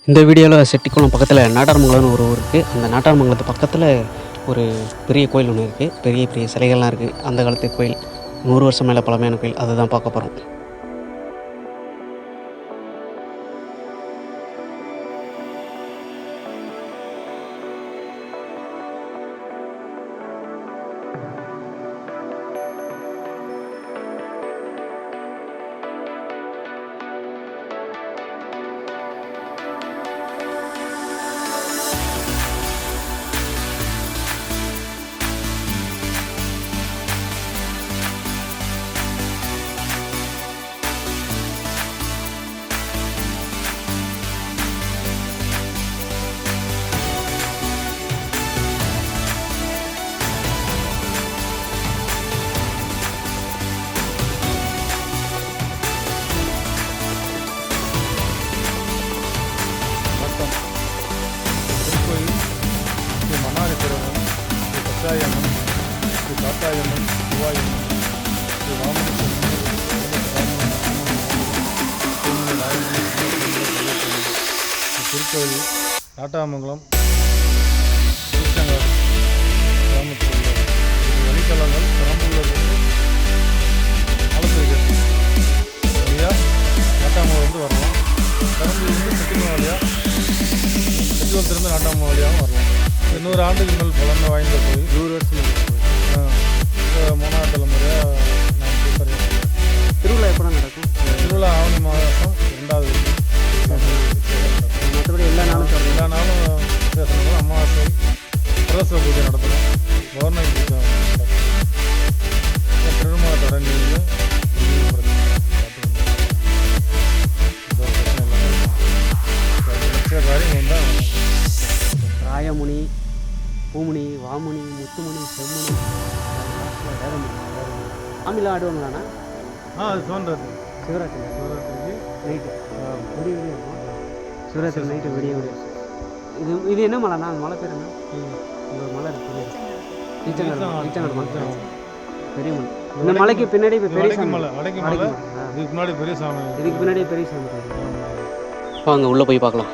இந்த வீடியோவில் செட்டிக்குளம் பக்கத்தில் நாட்டார்மங்கலம்னு ஒரு ஊர் இருக்குது. அந்த நாட்டார்மங்கலத்து பக்கத்தில் ஒரு பெரிய கோயில் ஒன்று இருக்குது. பெரிய பெரிய சிலைகள்லாம் இருக்குது. அந்த காலத்து கோயில், 100 வருஷம் மேலே பழமையான கோயில். அதை தான் பார்க்க போகிறோம். கச்சாயம்மன், ஸ்ரீ காத்தாயம்மன், சிவாயம்மன், ஸ்ரீ திருக்கோயில் நாட்டாமங்கலம் திருச்செங்காடு கிராமத்தில் உள்ள இது வழித்தலங்கள் பெரம்பலூர்லேருந்து ஆலோசனை வழியாக நாட்டாமங்கலம் வரலாம். பெரம்பலூர்லேருந்து செட்டிக்குளம் வழியாக செட்டிக்குளத்திலிருந்து நாட்டாமங்கலம் வழியாகவும் வரலாம். 100 ஆண்டுக்கு மேல் பழமை வாய்ந்த கோயில், 100 வருஷம் கோயில். 3ஆவது தலைமுறையாக நான் சூப்பர். திருவிழா எப்போ நடக்கும்? திருவிழா ஆவணி மாதம் 2வது மற்றபடி எல்லா நாளும் விசேஷங்கள், அமாவாசை, பிரதோஷ பூஜை நடத்தணும், பௌர்ணமி பூஜை திருமண தொடர்ந்து காரியம் வந்தால் ராயமுனி, பூமுனி, வாமுனி, முத்துமுனி, செம்முனி, வேதமுனி. சாமிலாம் ஆடுவாங்களாண்ணா? அது தோன்றது சிவராத்திரிக்கு நைட்டு விடிய விடிய இருக்கும். சிவராத்திரி நைட்டு விடிய விடிய. இது என்ன மலைண்ணா? அந்த மலை பேர் என்ன? இந்த மலை இருக்குது ஈச்சங்காடு மலை, பெரிய மலை. இந்த மலைக்கு பின்னாடி பெரிய சாமி மலை, அடைக்கு மலை. இதுக்கு முன்னாடி பெரிய சாமி, இதுக்கு பின்னாடி பெரிய சாமி. வாங்க உள்ளே போய் பார்க்கலாம்.